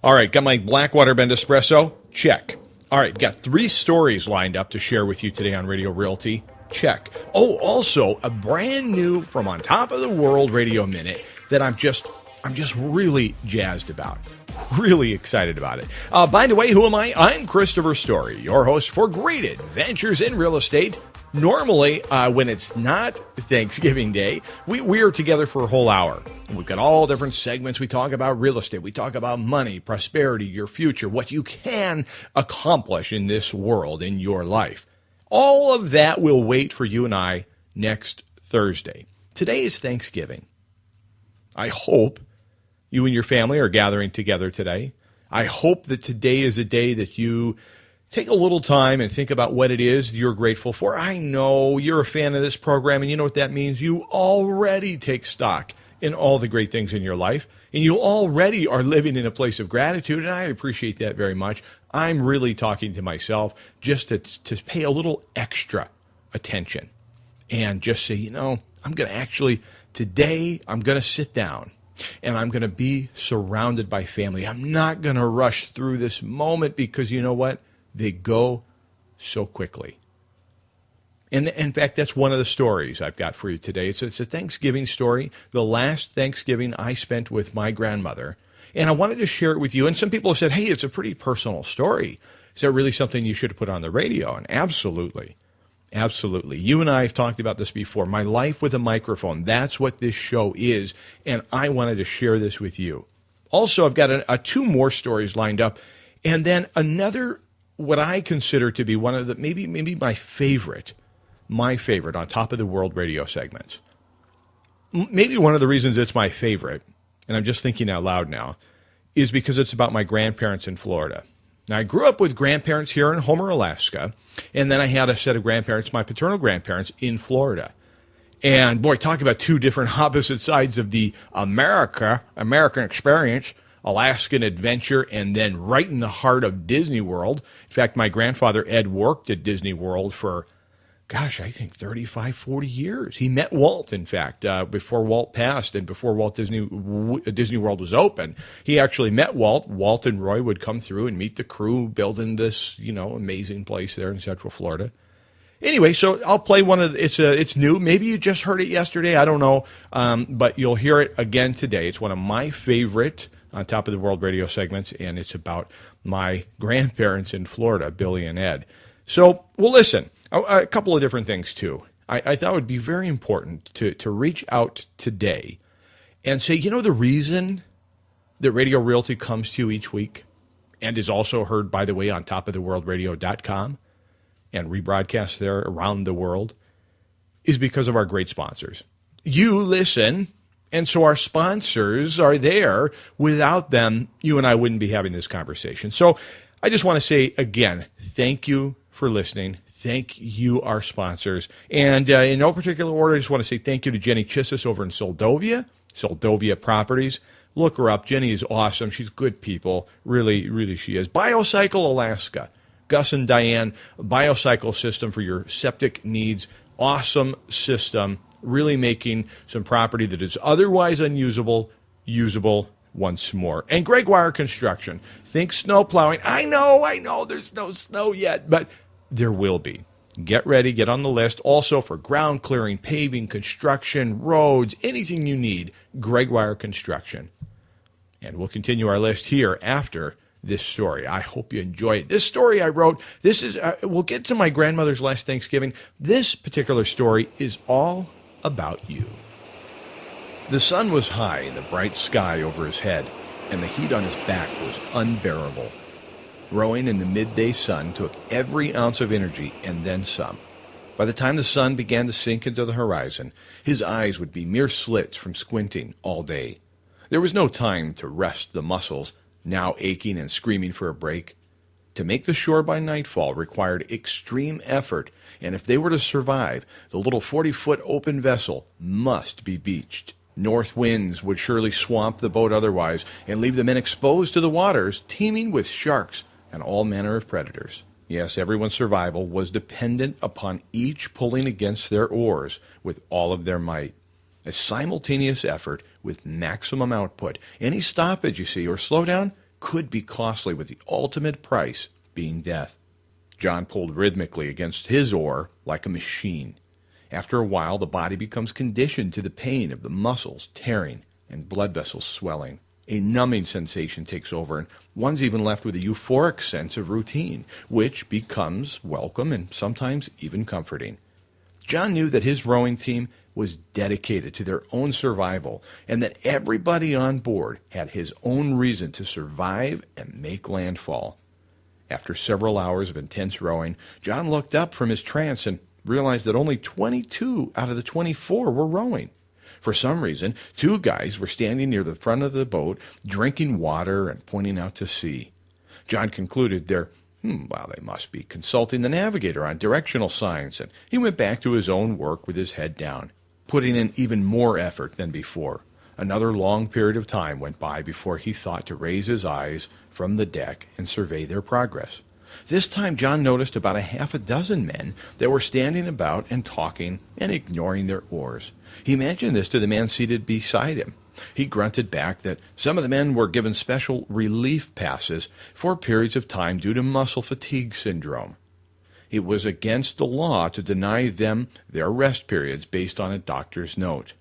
All right, got my Blackwater Bend Espresso? Check. All right, got 3 stories lined up to share with you today on Radio Realty. Check. Oh, also a brand new from On Top of the World Radio Minute that I'm just really jazzed about. Really excited about it. By the way, who am I? I'm Christopher Story, your host for Great Adventures in Real Estate. Normally, when it's not Thanksgiving Day, we are together for a whole hour. We've got all different segments. We talk about real estate. We talk about money, prosperity, your future, what you can accomplish in this world, in your life. All of that will wait for you and I next Thursday. Today is Thanksgiving. I hope you and your family are gathering together today. I hope that today is a day that you take a little time and think about what it is you're grateful for. I know you're a fan of this program, and you know what that means. You already take stock in all the great things in your life, and you already are living in a place of gratitude, and I appreciate that very much. I'm really talking to myself just to pay a little extra attention and just say, I'm going to sit down and I'm going to be surrounded by family. I'm not going to rush through this moment because you know what? They go so quickly. And in fact, that's one of the stories I've got for you today. It's a Thanksgiving story, the last Thanksgiving I spent with my grandmother. And I wanted to share it with you. And some people have said, hey, it's a pretty personal story. Is that really something you should put on the radio? And absolutely. Absolutely. You and I have talked about this before. My life with a microphone. That's what this show is. And I wanted to share this with you. Also, I've got 2 more stories lined up. And then another, what I consider to be one of the, maybe my favorite On Top of the World radio segments. Maybe one of the reasons it's my favorite, and I'm just thinking out loud now, is because it's about my grandparents in Florida. Now, I grew up with grandparents here in Homer, Alaska, and then I had a set of grandparents, my paternal grandparents, in Florida. And boy, talk about 2 different opposite sides of the American experience, Alaskan adventure, and then right in the heart of Disney World. In fact, my grandfather, Ed, worked at Disney World for, I think 35, 40 years. He met Walt, in fact, before Walt passed and before Disney World was open. He actually met Walt. Walt and Roy would come through and meet the crew building this, amazing place there in Central Florida. Anyway, so I'll play one of it's new. Maybe you just heard it yesterday. I don't know, but you'll hear it again today. It's one of my favorite On Top of the World radio segments, and it's about my grandparents in Florida, Billy and Ed. So, well, listen. A couple of different things, too. I thought it would be very important to reach out today and say, the reason that Radio Realty comes to you each week and is also heard, by the way, on topoftheworldradio.com and rebroadcast there around the world is because of our great sponsors. You listen, and so our sponsors are there. Without them, you and I wouldn't be having this conversation. So I just want to say, again, thank you for listening. Thank you, our sponsors. And in no particular order, I just want to say thank you to Jenny Chissis over in Soldovia Properties. Look her up. Jenny is awesome. She's good people. Really, really she is. Biocycle Alaska. Gus and Diane, Biocycle system for your septic needs. Awesome system. Really making some property that is otherwise unusable, usable once more. And Greg Wire Construction. Think snow plowing. I know, there's no snow yet, but there will be. Get ready, get on the list. Also for ground clearing, paving, construction, roads, anything you need, Greg Wire Construction. And we'll continue our list here after this story. I hope you enjoy it. This story I wrote, we'll get to my grandmother's last Thanksgiving. This particular story is all about you. The sun was high in the bright sky over his head, and the heat on his back was unbearable. Rowing in the midday sun took every ounce of energy and then some. By the time the sun began to sink into the horizon, his eyes would be mere slits from squinting all day. There was no time to rest the muscles, now aching and screaming for a break. To make the shore by nightfall required extreme effort, and if they were to survive, the little 40-foot open vessel must be beached. North winds would surely swamp the boat otherwise and leave the men exposed to the waters teeming with sharks and all manner of predators. Yes, everyone's survival was dependent upon each pulling against their oars with all of their might. A simultaneous effort with maximum output. Any stoppage, you see, or slowdown, could be costly, with the ultimate price being death. John pulled rhythmically against his oar like a machine. After a while, the body becomes conditioned to the pain of the muscles tearing and blood vessels swelling. A numbing sensation takes over, and one's even left with a euphoric sense of routine, which becomes welcome and sometimes even comforting. John knew that his rowing team was dedicated to their own survival, and that everybody on board had his own reason to survive and make landfall. After several hours of intense rowing, John looked up from his trance and realized that only 22 out of the 24 were rowing. For some reason, 2 guys were standing near the front of the boat, drinking water and pointing out to sea. John concluded they must be consulting the navigator on directional signs, and he went back to his own work with his head down, putting in even more effort than before. Another long period of time went by before he thought to raise his eyes from the deck and survey their progress. This time John noticed about a half a dozen men that were standing about and talking and ignoring their oars. He mentioned this to the man seated beside him. He grunted back that some of the men were given special relief passes for periods of time due to muscle fatigue syndrome. It was against the law to deny them their rest periods based on a doctor's note.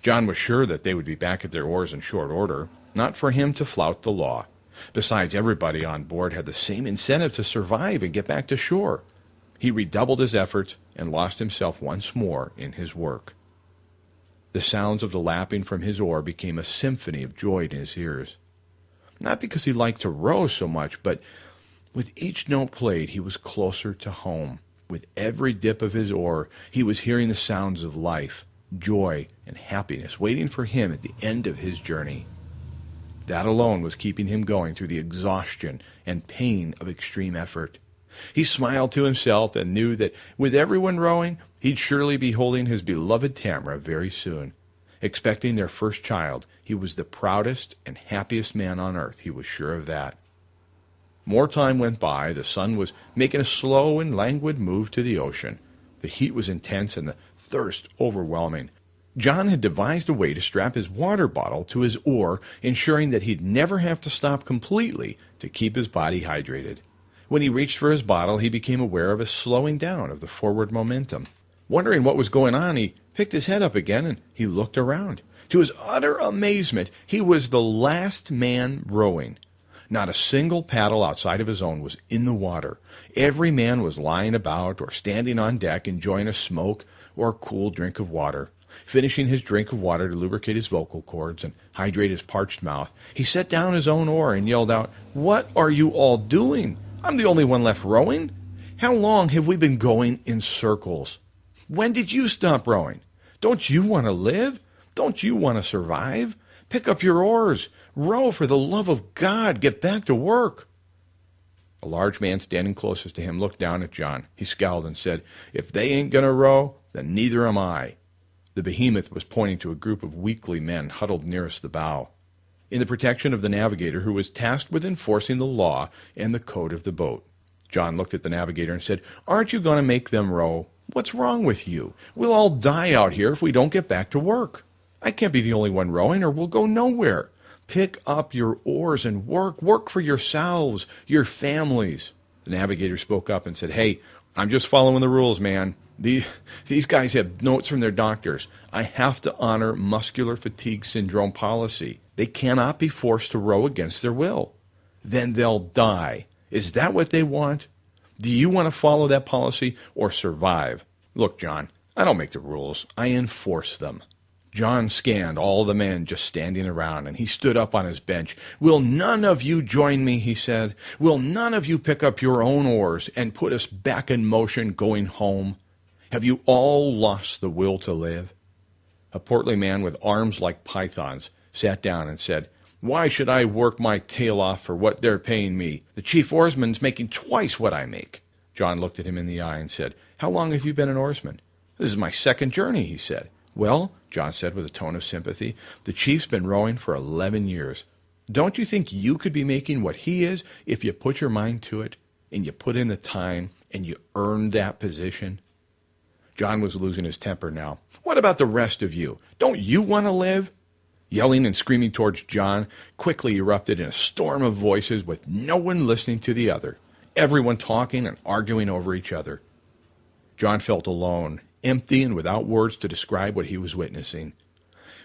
John was sure that they would be back at their oars in short order, not for him to flout the law. Besides, everybody on board had the same incentive to survive and get back to shore. He redoubled his efforts and lost himself once more in his work. The sounds of the lapping from his oar became a symphony of joy in his ears. Not because he liked to row so much, but with each note played, he was closer to home. With every dip of his oar, he was hearing the sounds of life, joy, and happiness waiting for him at the end of his journey. That alone was keeping him going through the exhaustion and pain of extreme effort. He smiled to himself and knew that with everyone rowing, he'd surely be holding his beloved Tamara very soon. Expecting their first child, he was the proudest and happiest man on earth, he was sure of that. More time went by. The sun was making a slow and languid move to the ocean. The heat was intense and the thirst overwhelming. John had devised a way to strap his water bottle to his oar, ensuring that he'd never have to stop completely to keep his body hydrated. When he reached for his bottle, he became aware of a slowing down of the forward momentum. Wondering what was going on, he picked his head up again and he looked around. To his utter amazement, he was the last man rowing. Not a single paddle outside of his own was in the water. Every man was lying about or standing on deck enjoying a smoke or a cool drink of water. Finishing his drink of water to lubricate his vocal cords and hydrate his parched mouth, he set down his own oar and yelled out, "What are you all doing? I'm the only one left rowing. How long have we been going in circles? When did you stop rowing? Don't you want to live? Don't you want to survive? Pick up your oars. Row for the love of God. Get back to work." A large man standing closest to him looked down at John. He scowled and said, "If they ain't going to row, then neither am I." The behemoth was pointing to a group of weakly men huddled nearest the bow, in the protection of the navigator, who was tasked with enforcing the law and the code of the boat. John looked at the navigator and said, "Aren't you going to make them row? What's wrong with you? We'll all die out here if we don't get back to work. I can't be the only one rowing or we'll go nowhere. Pick up your oars and work. Work for yourselves, your families." The navigator spoke up and said, "Hey, I'm just following the rules, man. These guys have notes from their doctors. I have to honor muscular fatigue syndrome policy. They cannot be forced to row against their will. Then they'll die. Is that what they want? Do you want to follow that policy or survive? Look, John, I don't make the rules. I enforce them." John scanned all the men just standing around, and he stood up on his bench. "Will none of you join me?" he said. "Will none of you pick up your own oars and put us back in motion going home? Have you all lost the will to live?" A portly man with arms like pythons sat down and said, "Why should I work my tail off for what they're paying me? The chief oarsman's making twice what I make." John looked at him in the eye and said, "How long have you been an oarsman?" "This is my second journey," he said. "Well," John said with a tone of sympathy, "the chief's been rowing for 11 years. Don't you think you could be making what he is if you put your mind to it, and you put in the time, and you earned that position?" John was losing his temper now. "What about the rest of you? Don't you want to live?" Yelling and screaming towards John quickly erupted in a storm of voices with no one listening to the other, everyone talking and arguing over each other. John felt alone, empty, and without words to describe what he was witnessing.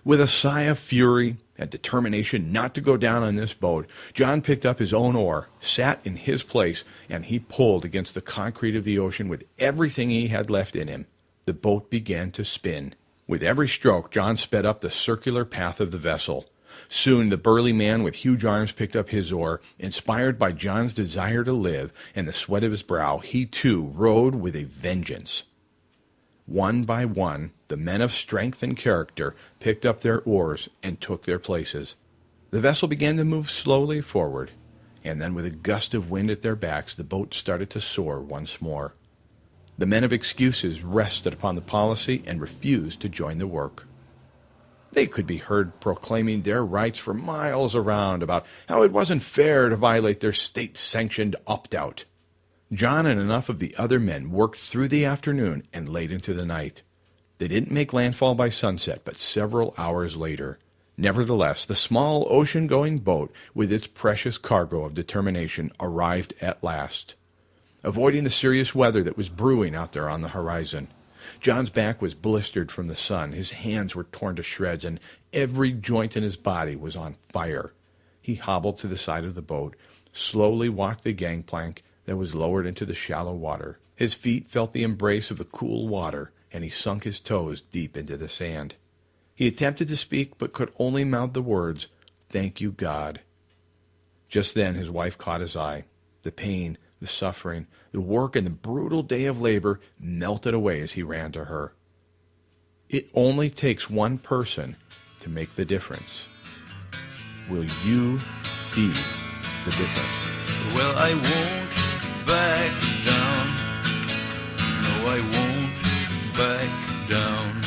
With a sigh of fury and determination not to go down on this boat, John picked up his own oar, sat in his place, and he pulled against the concrete of the ocean with everything he had left in him. The boat began to spin. With every stroke, John sped up the circular path of the vessel. Soon the burly man with huge arms picked up his oar. Inspired by John's desire to live and the sweat of his brow, he too rowed with a vengeance. One by one, the men of strength and character picked up their oars and took their places. The vessel began to move slowly forward, and then with a gust of wind at their backs, the boat started to soar once more. The men of excuses rested upon the policy and refused to join the work. They could be heard proclaiming their rights for miles around about how it wasn't fair to violate their state-sanctioned opt-out. John and enough of the other men worked through the afternoon and late into the night. They didn't make landfall by sunset, but several hours later. Nevertheless, the small ocean-going boat with its precious cargo of determination arrived at last. Avoiding the serious weather that was brewing out there on the horizon, John's back was blistered from the sun, his hands were torn to shreds, and every joint in his body was on fire. He hobbled to the side of the boat, slowly walked the gangplank that was lowered into the shallow water. His feet felt the embrace of the cool water, and he sunk his toes deep into the sand. He attempted to speak, but could only mouth the words, "Thank you, God." Just then his wife caught his eye. The pain, the suffering, the work, and the brutal day of labor melted away as he ran to her. It only takes one person to make the difference. Will you be the difference? Well, I won't back down. No, I won't back down.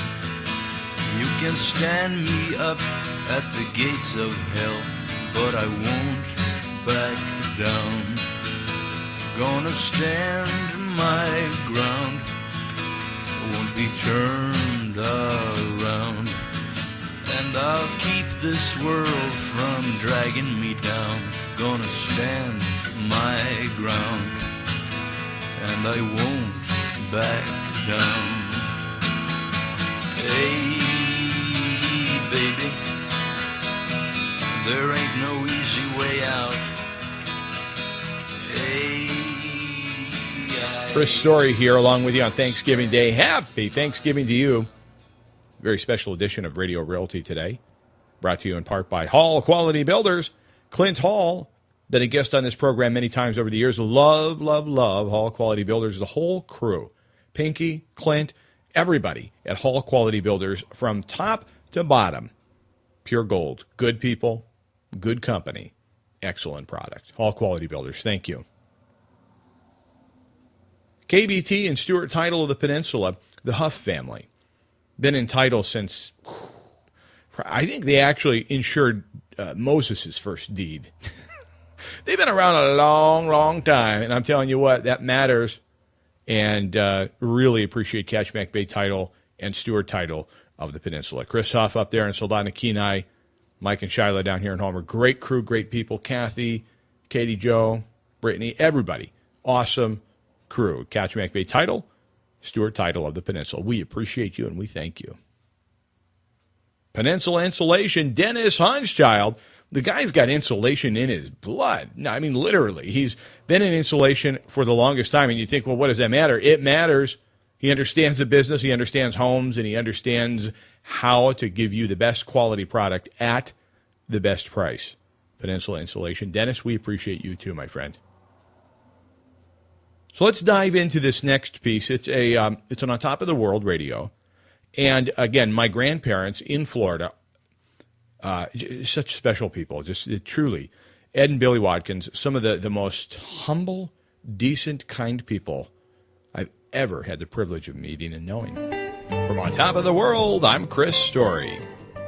You can stand me up at the gates of hell, but I won't back down. Gonna stand my ground, won't be turned around, and I'll keep this world from dragging me down. Gonna stand my ground, and I won't back down. Hey, baby, there ain't no easy way out. Hey, Chris Story here along with you on Thanksgiving Day. Happy Thanksgiving to you. Very special edition of Radio Realty today. Brought to you in part by Hall Quality Builders. Clint Hall, been a guest on this program many times over the years. Love Hall Quality Builders, the whole crew. Pinky, Clint, everybody at Hall Quality Builders from top to bottom. Pure gold. Good people, good company, excellent product. Hall Quality Builders, thank you. KBT and Stewart Title of the Peninsula, the Huff family. Been in title since, I think they actually insured Moses' first deed. They've been around a long time, and I'm telling you what, that matters. And really appreciate Kachemak Bay Title and Stewart Title of the Peninsula. Chris Huff up there in Soldotna Kenai, Mike and Shyla down here in Homer. Great crew, great people. Kathy, Katie Jo, Brittany, everybody. Awesome crew. Kachemak Bay Title, Stewart Title of the Peninsula. We appreciate you and we thank you. Peninsula Insulation, Dennis Hanschild. The guy's got insulation in his blood. No, I mean, literally. He's been in insulation for the longest time. And you think, well, what does that matter? It matters. He understands the business. He understands homes. And he understands how to give you the best quality product at the best price. Peninsula Insulation. Dennis, we appreciate you too, my friend. So let's dive into this next piece. It's an On Top of the World radio. And again, my grandparents in Florida, such special people, just truly. Ed and Billy Watkins, some of the most humble, decent, kind people I've ever had the privilege of meeting and knowing. From On Top of the World, I'm Chris Story.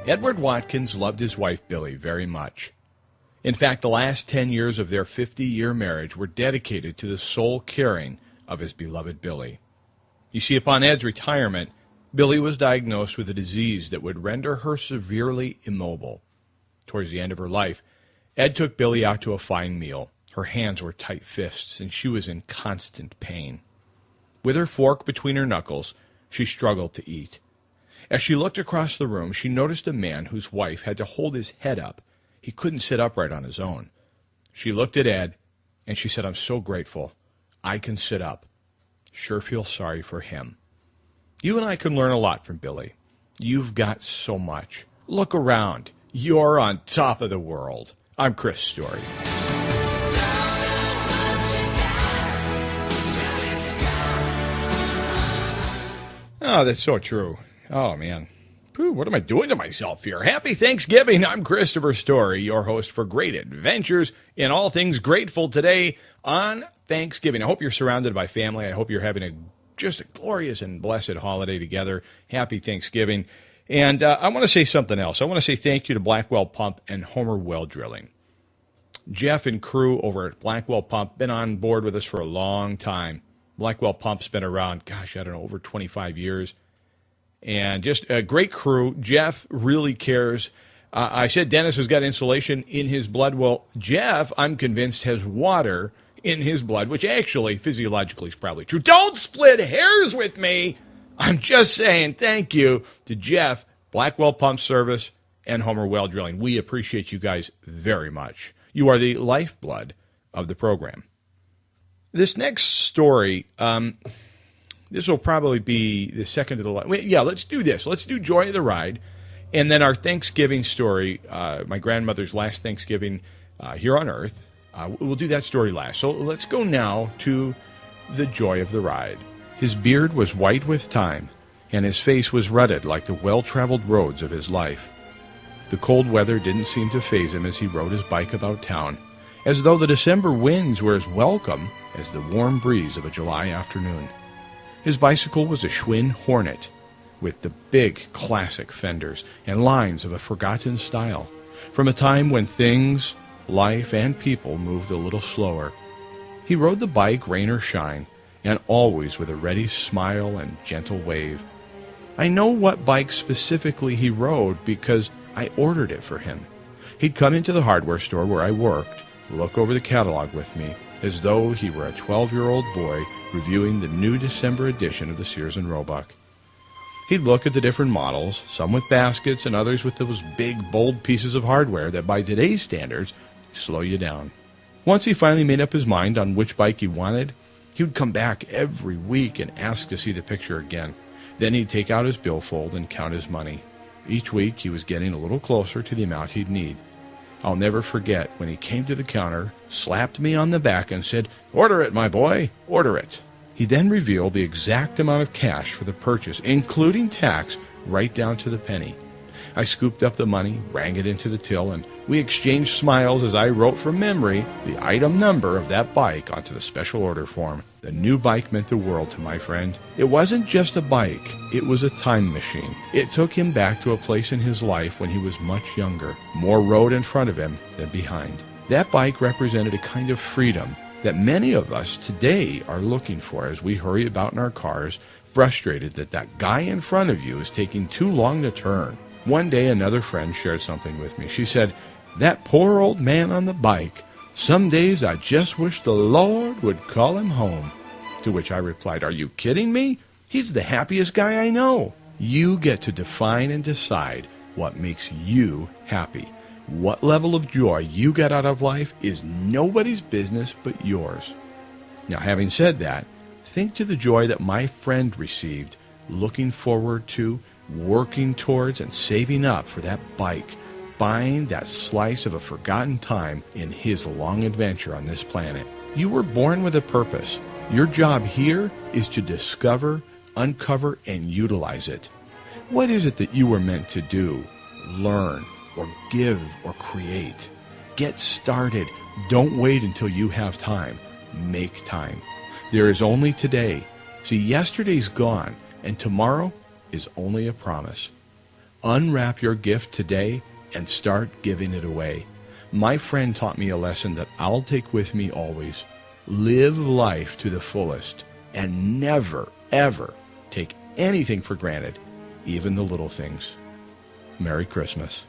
Edward Watkins loved his wife, Billy, very much. In fact, the last 10 years of their 50-year marriage were dedicated to the sole caring of his beloved Billy. You see, upon Ed's retirement, Billy was diagnosed with a disease that would render her severely immobile. Towards the end of her life, Ed took Billy out to a fine meal. Her hands were tight fists, and she was in constant pain. With her fork between her knuckles, she struggled to eat. As she looked across the room, she noticed a man whose wife had to hold his head up. He couldn't sit upright on his own. She looked at Ed, and she said, "I'm so grateful. I can sit up." Sure feel sorry for him. You and I can learn a lot from Billy. You've got so much. Look around. You're on top of the world. I'm Chris Story. Oh, that's so true. Oh, man. Pooh, what am I doing to myself here? Happy Thanksgiving. I'm Christopher Story, your host for great adventures in all things grateful today on Thanksgiving. I hope you're surrounded by family. I hope you're having just a glorious and blessed holiday together. Happy Thanksgiving. And I want to say something else. I want to say thank you to Blackwell Pump and Homer Well Drilling. Jeff and crew over at Blackwell Pump been on board with us for a long time. Blackwell Pump's been around, over 25 years. And just a great crew. Jeff really cares. I said Dennis has got insulation in his blood. Well, Jeff, I'm convinced, has water in his blood, which actually physiologically is probably true. Don't split hairs with me. I'm just saying thank you to Jeff, Blackwell Pump Service, and Homer Well Drilling. We appreciate you guys very much. You are the lifeblood of the program. This next story, this will probably be the second to the last. Yeah, let's do this. Let's do Joy of the Ride. And then our Thanksgiving story, my grandmother's last Thanksgiving here on Earth. We'll do that story last. So let's go now to the Joy of the Ride. His beard was white with time, and his face was rutted like the well-traveled roads of his life. The cold weather didn't seem to faze him as he rode his bike about town, as though the December winds were as welcome as the warm breeze of a July afternoon. His bicycle was a Schwinn Hornet, with the big classic fenders and lines of a forgotten style, from a time when things, life, and people moved a little slower. He rode the bike rain or shine, and always with a ready smile and gentle wave. I know what bike specifically he rode because I ordered it for him. He'd come into the hardware store where I worked, look over the catalog with me, as though he were a 12-year-old boy reviewing the new December edition of the Sears and Roebuck. He'd look at the different models, some with baskets and others with those big, bold pieces of hardware that by today's standards slow you down. Once he finally made up his mind on which bike he wanted, he would come back every week and ask to see the picture again. Then he'd take out his billfold and count his money. Each week he was getting a little closer to the amount he'd need. I'll never forget when he came to the counter, slapped me on the back, and said, "Order it, my boy, order it." He then revealed the exact amount of cash for the purchase, including tax, right down to the penny. I scooped up the money, rang it into the till, and we exchanged smiles as I wrote from memory the item number of that bike onto the special order form. The new bike meant the world to my friend. It wasn't just a bike, it was a time machine. It took him back to a place in his life when he was much younger, more road in front of him than behind. That bike represented a kind of freedom that many of us today are looking for as we hurry about in our cars, frustrated that that guy in front of you is taking too long to turn. One day another friend shared something with me. She said, "That poor old man on the bike, some days I just wish the Lord would call him home." To which I replied, "Are you kidding me? He's the happiest guy I know." You get to define and decide what makes you happy. What level of joy you get out of life is nobody's business but yours. Now, having said that, think to the joy that my friend received, looking forward to, working towards, and saving up for that bike, buying that slice of a forgotten time in his long adventure on this planet. You were born with a purpose. Your job here is to discover, uncover, and utilize it. What is it that you were meant to do, learn, or give, or create? Get started. Don't wait until you have time. Make time. There is only today. See, yesterday's gone, and tomorrow is only a promise. Unwrap your gift today and start giving it away. My friend taught me a lesson that I'll take with me always. Live life to the fullest and never, ever take anything for granted, even the little things. Merry Christmas.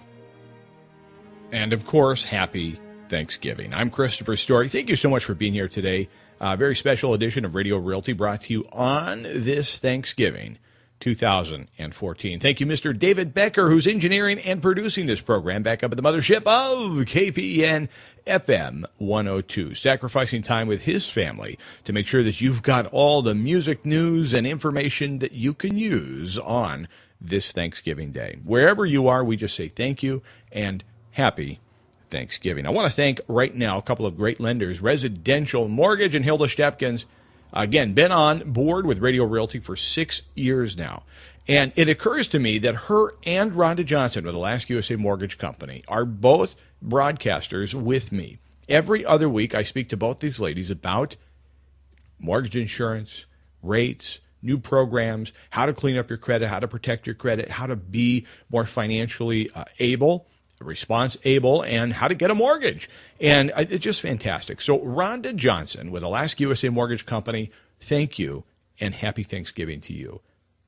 And of course, happy Thanksgiving. I'm Christopher Story. Thank you so much for being here today. A very special edition of Radio Realty brought to you on this Thanksgiving 2014. Thank you, Mr. David Becker, who's engineering and producing this program back up at the mothership of KPN FM 102, sacrificing time with his family to make sure that you've got all the music, news, and information that you can use on this Thanksgiving Day. Wherever you are, we just say thank you and happy Thanksgiving. I want to thank right now a couple of great lenders, Residential Mortgage and Hilda Stepkins. Again, been on board with Radio Realty for 6 years now. And it occurs to me that her and Rhonda Johnson with Alaska USA Mortgage Company are both broadcasters with me. Every other week, I speak to both these ladies about mortgage insurance, rates, new programs, how to clean up your credit, how to protect your credit, how to be more financially response-able, and how to get a mortgage. And it's just fantastic. So Rhonda Johnson with Alaska USA Mortgage Company, thank you, and happy Thanksgiving to you.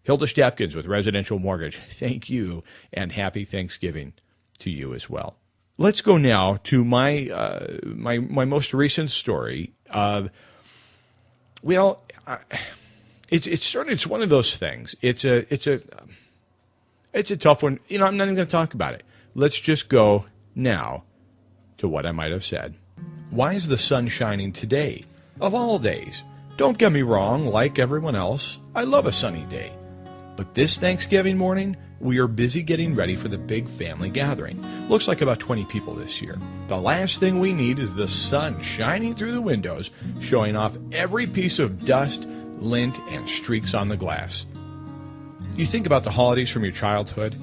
Hilda Stepkins with Residential Mortgage, thank you, and happy Thanksgiving to you as well. Let's go now to my most recent story. It's one of those things. It's a tough one. I'm not even going to talk about it. Let's just go now to what I might have said. Why is the sun shining today, of all days? Don't get me wrong, like everyone else, I love a sunny day. But this Thanksgiving morning, we are busy getting ready for the big family gathering. Looks like about 20 people this year. The last thing we need is the sun shining through the windows, showing off every piece of dust, lint, and streaks on the glass. You think about the holidays from your childhood,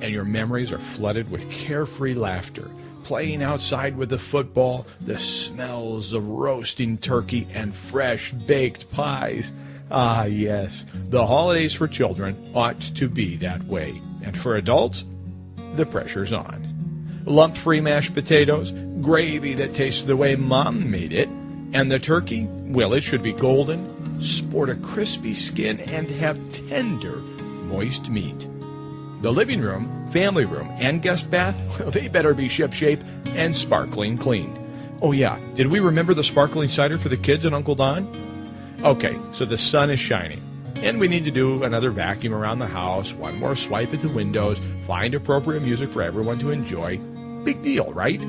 and your memories are flooded with carefree laughter, playing outside with the football, the smells of roasting turkey, and fresh baked pies. Ah, yes, the holidays for children ought to be that way. And for adults, the pressure's on. Lump-free mashed potatoes, gravy that tastes the way Mom made it, and the turkey, well, it should be golden, sport a crispy skin, and have tender, moist meat. The living room, family room, and guest bath, well, they better be shipshape and sparkling clean. Oh yeah, did we remember the sparkling cider for the kids and Uncle Don? Okay, so the sun is shining, and we need to do another vacuum around the house, one more swipe at the windows, find appropriate music for everyone to enjoy. Big deal, right?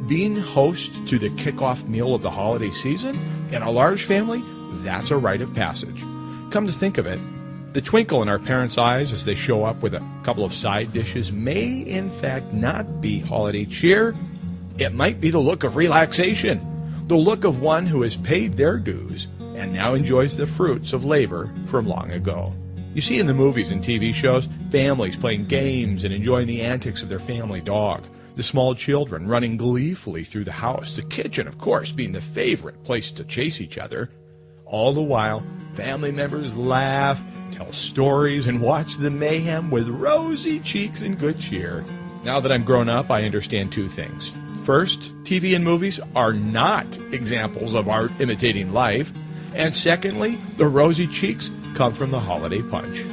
Being host to the kickoff meal of the holiday season in a large family, that's a rite of passage. Come to think of it, the twinkle in our parents' eyes as they show up with a couple of side dishes may, in fact, not be holiday cheer. It might be the look of relaxation, the look of one who has paid their dues and now enjoys the fruits of labor from long ago. You see in the movies and TV shows, families playing games and enjoying the antics of their family dog, the small children running gleefully through the house, the kitchen, of course, being the favorite place to chase each other. All the while, family members laugh, tell stories, and watch the mayhem with rosy cheeks and good cheer. Now that I'm grown up, I understand two things. First, TV and movies are not examples of art imitating life. And secondly, the rosy cheeks come from the holiday punch.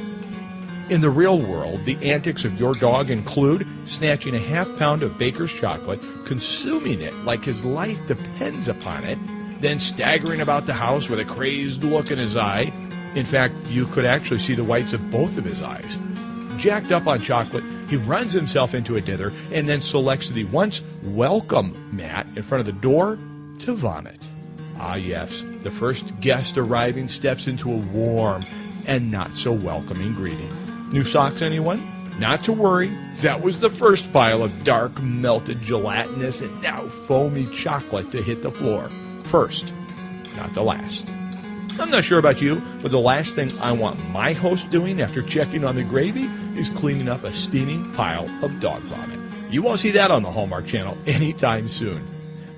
In the real world, the antics of your dog include snatching a half-pound of Baker's chocolate, consuming it like his life depends upon it, then staggering about the house with a crazed look in his eye. In fact, you could actually see the whites of both of his eyes. Jacked up on chocolate, he runs himself into a dither and then selects the once welcome mat in front of the door to vomit. Ah, yes, the first guest arriving steps into a warm and not so welcoming greeting. New socks, anyone? Not to worry, that was the first pile of dark, melted gelatinous and now foamy chocolate to hit the floor. First, not the last. I'm not sure about you, but the last thing I want my host doing after checking on the gravy is cleaning up a steaming pile of dog vomit. You won't see that on the Hallmark Channel anytime soon.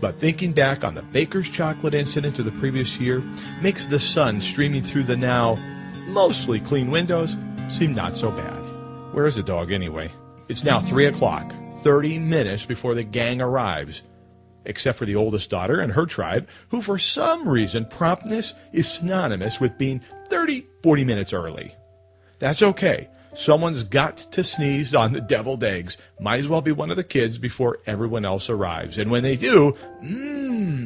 But thinking back on the Baker's chocolate incident of the previous year makes the sun streaming through the now mostly clean windows seem not so bad. Where is the dog anyway? It's now 3 o'clock, 30 minutes before the gang arrives. Except for the oldest daughter and her tribe, who for some reason promptness is synonymous with being 30, 40 minutes early. That's okay. Someone's got to sneeze on the deviled eggs. Might as well be one of the kids before everyone else arrives. And when they do,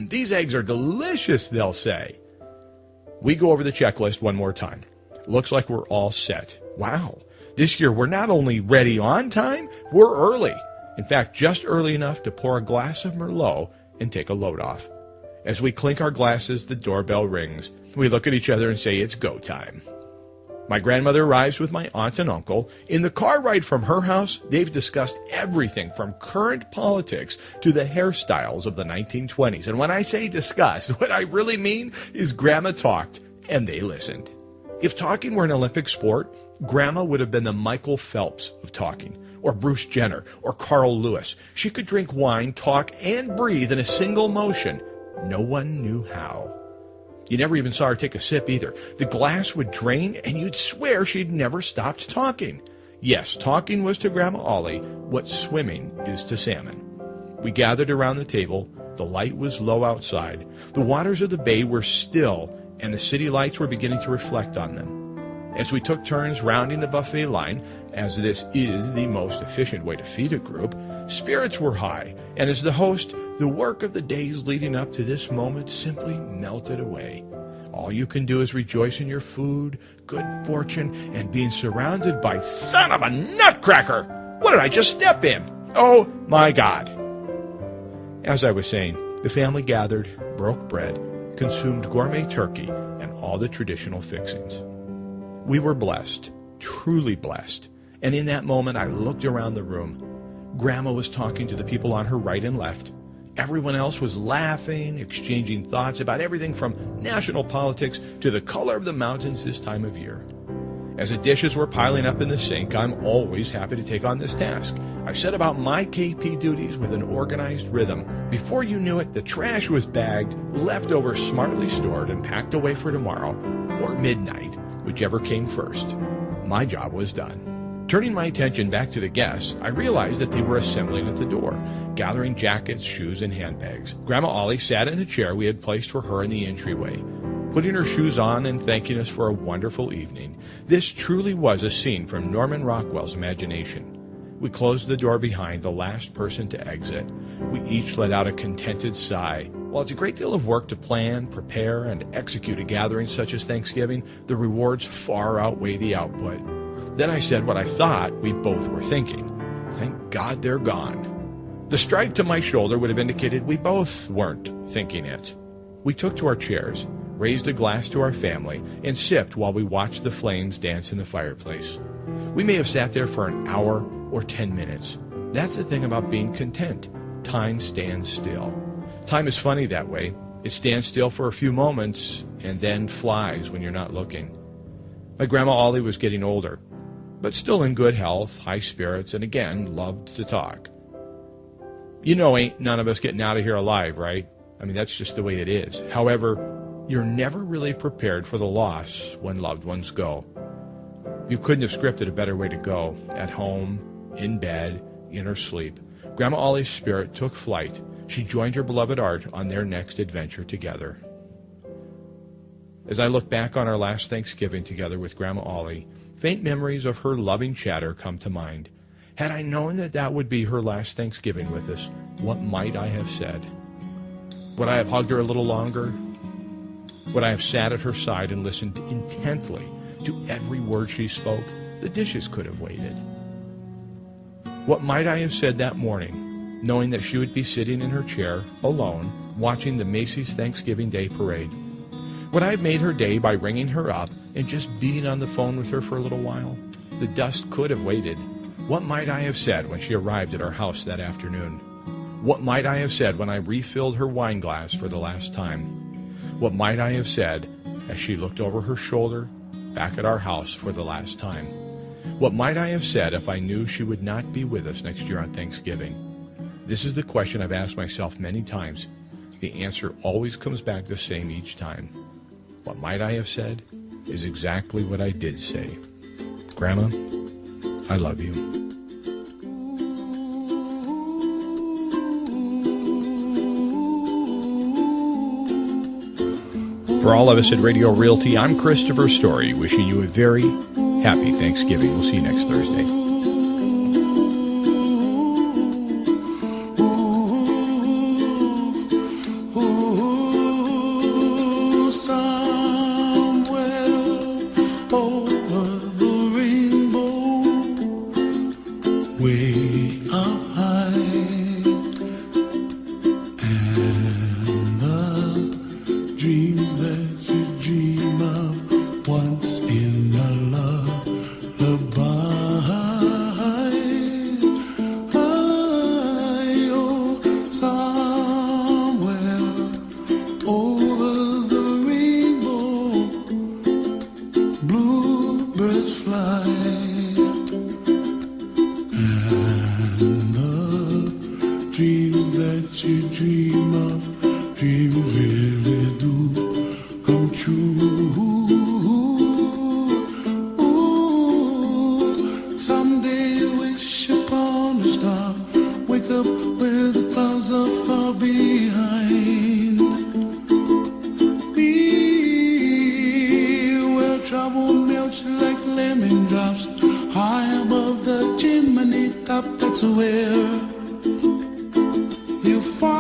these eggs are delicious, they'll say. We go over the checklist one more time. Looks like we're all set. Wow. This year, we're not only ready on time, we're early. In fact, just early enough to pour a glass of Merlot and take a load off. As we clink our glasses, the doorbell rings. We look at each other and say, it's go time. My grandmother arrives with my aunt and uncle. In the car ride from her house, they've discussed everything from current politics to the hairstyles of the 1920s. And when I say discuss, what I really mean is Grandma talked and they listened. If talking were an Olympic sport, Grandma would have been the Michael Phelps of talking, or Bruce Jenner, or Carl Lewis. She could drink wine, talk, and breathe in a single motion. No one knew how. You never even saw her take a sip either. The glass would drain, and you'd swear she'd never stopped talking. Yes, talking was to Grandma Ollie what swimming is to salmon. We gathered around the table. The light was low outside. The waters of the bay were still, and the city lights were beginning to reflect on them. As we took turns rounding the buffet line, as this is the most efficient way to feed a group, spirits were high, and as the host, the work of the days leading up to this moment simply melted away. All you can do is rejoice in your food, good fortune, and being surrounded by son of a nutcracker! What did I just step in? Oh my God! As I was saying, the family gathered, broke bread, consumed gourmet turkey, and all the traditional fixings. We were blessed, truly blessed, and in that moment I looked around the room. Grandma was talking to the people on her right and left. Everyone else was laughing, exchanging thoughts about everything from national politics to the color of the mountains this time of year. As the dishes were piling up in the sink, I'm always happy to take on this task. I set about my KP duties with an organized rhythm. Before you knew it, the trash was bagged, leftovers smartly stored and packed away for tomorrow, or midnight, whichever came first. My job was done. Turning my attention back to the guests, I realized that they were assembling at the door, gathering jackets, shoes, and handbags. Grandma Ollie sat in the chair we had placed for her in the entryway, putting her shoes on and thanking us for a wonderful evening. This truly was a scene from Norman Rockwell's imagination. We closed the door behind the last person to exit. We each let out a contented sigh. While it's a great deal of work to plan, prepare, and execute a gathering such as Thanksgiving, the rewards far outweigh the output. Then I said what I thought we both were thinking. Thank God they're gone. The stride to my shoulder would have indicated we both weren't thinking it. We took to our chairs, raised a glass to our family, and sipped while we watched the flames dance in the fireplace. We may have sat there for an hour or 10 minutes. That's the thing about being content. Time stands still. Time is funny that way. It stands still for a few moments and then flies when you're not looking. My Grandma Ollie was getting older, but still in good health, high spirits, and again, loved to talk. You know, ain't none of us getting out of here alive, right? I mean, that's just the way it is. However, you're never really prepared for the loss when loved ones go. You couldn't have scripted a better way to go. At home, in bed, in her sleep. Grandma Ollie's spirit took flight. She joined her beloved Art on their next adventure together. As I look back on our last Thanksgiving together with Grandma Ollie, faint memories of her loving chatter come to mind. Had I known that that would be her last Thanksgiving with us, what might I have said? Would I have hugged her a little longer? Would I have sat at her side and listened intently to every word she spoke? The dishes could have waited. What might I have said that morning, knowing that she would be sitting in her chair, alone, watching the Macy's Thanksgiving Day Parade? Would I have made her day by ringing her up and just being on the phone with her for a little while? The dust could have waited. What might I have said when she arrived at our house that afternoon? What might I have said when I refilled her wine glass for the last time? What might I have said as she looked over her shoulder back at our house for the last time? What might I have said if I knew she would not be with us next year on Thanksgiving? This is the question I've asked myself many times. The answer always comes back the same each time. What might I have said is exactly what I did say. Grandma, I love you. For all of us at Radio Realty, I'm Christopher Story, wishing you a very Happy Thanksgiving. We'll see you next Thursday. That's where you find